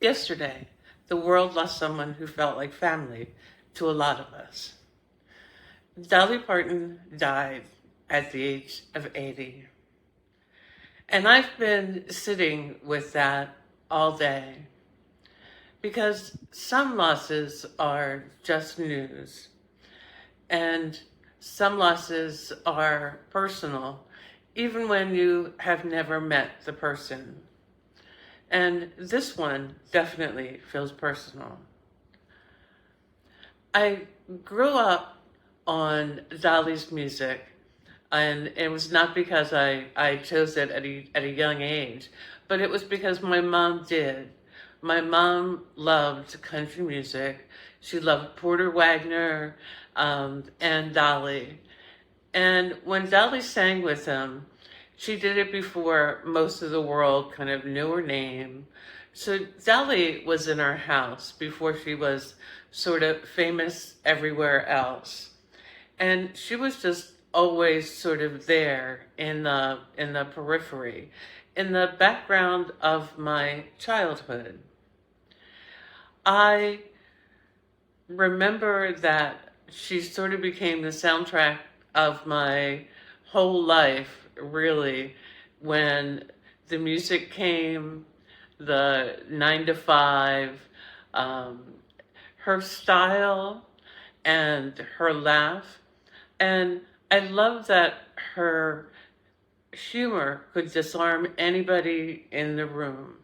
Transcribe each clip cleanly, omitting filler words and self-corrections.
Yesterday, the world lost someone who felt like family to a lot of us. Dolly Parton died at the age of 80. And I've been sitting with that all day because some losses are just news and some losses are personal, even when you have never met the person. And this one definitely feels personal. I grew up on Dolly's music, and it was not because I chose it at a young age, but it was because my mom did. My mom loved country music. She loved Porter Wagoner and Dolly. And when Dolly sang with him, she did it before most of the world kind of knew her name. So Dolly was in our house before she was sort of famous everywhere else. And she was just always sort of there in the periphery, in the background of my childhood. I remember that she sort of became the soundtrack of my whole life, really, when the music came, the 9 to 5, um, her style and her laugh. And I love that her humor could disarm anybody in the room.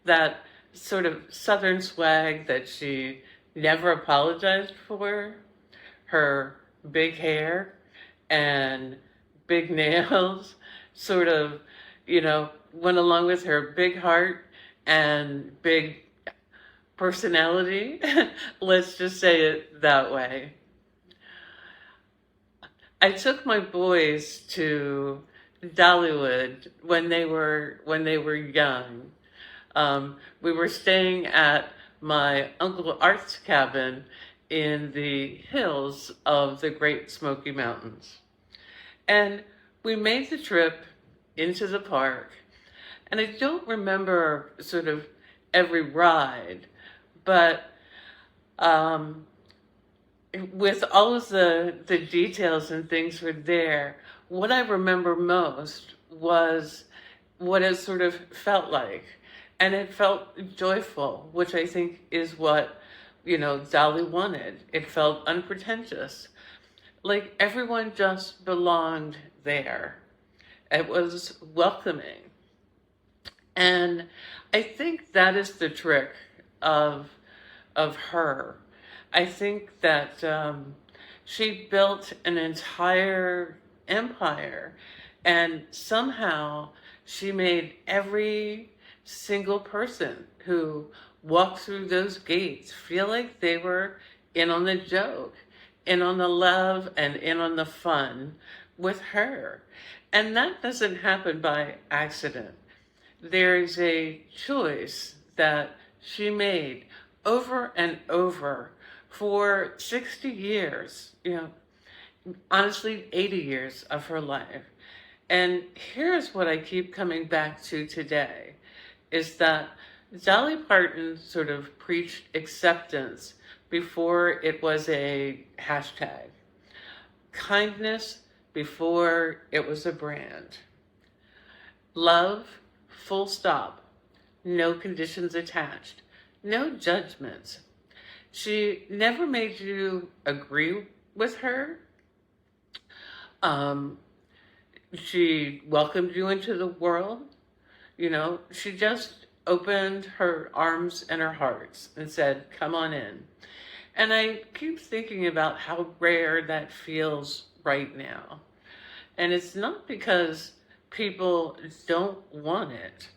That sort of southern swag that she never apologized for, her big hair and big nails sort of, went along with her big heart and big personality. Let's just say it that way. I took my boys to Dollywood when they were young. We were staying at my Uncle Art's cabin in the hills of the Great Smoky Mountains. And we made the trip into the park. And I don't remember sort of every ride, but um, with all of the details and things were there, what I remember most was what it sort of felt like. And it felt joyful, which I think is what, Dolly wanted. It felt unpretentious. Like everyone just belonged there. It was welcoming. And I think that is the trick of of her. I think that she built an entire empire, and somehow she made every single person who walked through those gates feel like they were in on the joke, in on the love, and in on the fun with her. And that doesn't happen by accident. There's a choice that she made over and over for 60 years, honestly, 80 years of her life. And here's what I keep coming back to today is that Dolly Parton sort of preached acceptance before it was a hashtag, kindness before it was a brand, love, full stop, no conditions attached, no judgments. She never made you agree with her. Um, she welcomed you into the world. She just opened her arms and her hearts and said, come on in. And I keep thinking about how rare that feels right now. And it's not because people don't want it.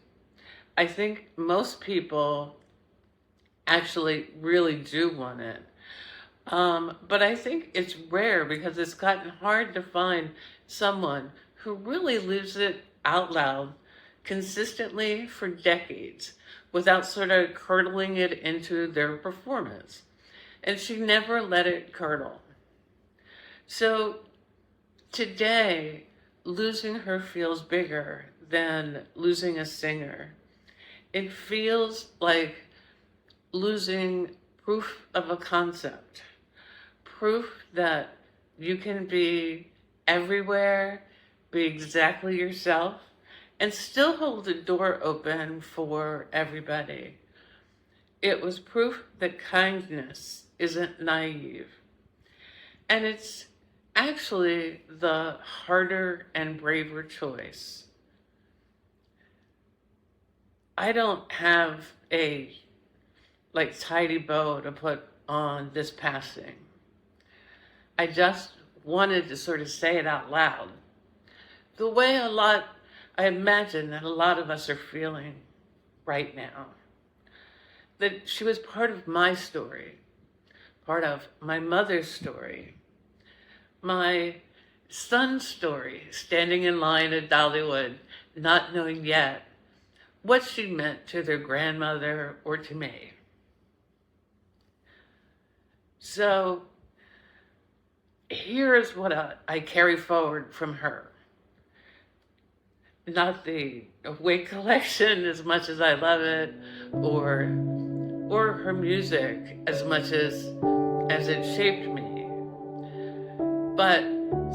I think most people actually really do want it. But I think it's rare because it's gotten hard to find someone who really lives it out loud consistently for decades without sort of curdling it into their performance. And she never let it curdle. So today, losing her feels bigger than losing a singer. It feels like losing proof of a concept, proof that you can be everywhere, be exactly yourself, and still hold the door open for everybody. It was proof that kindness isn't naive. And it's actually the harder and braver choice. I don't have a tidy bow to put on this passing. I just wanted to sort of say it out loud. The way I imagine that a lot of us are feeling right now. That she was part of my story, part of my mother's story, my son's story, standing in line at Dollywood, not knowing yet what she meant to their grandmother or to me. So here's what I carry forward from her. Not the wig collection as much as I love it, or her music as much as it shaped me, but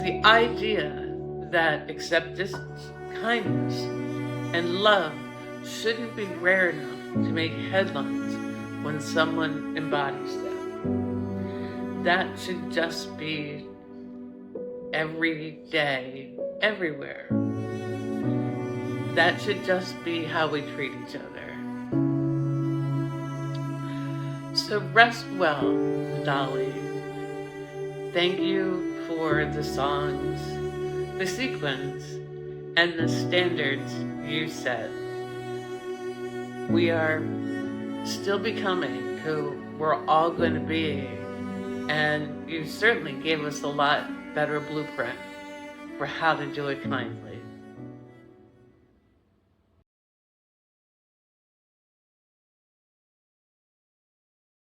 the idea that acceptance, kindness, and love shouldn't be rare enough to make headlines when someone embodies them. That should just be every day, everywhere. That should just be how we treat each other. So rest well, Dolly. Thank you for the songs, the sequence, and the standards you set. We are still becoming who we're all going to be, and you certainly gave us a lot better blueprint for how to do it kindly.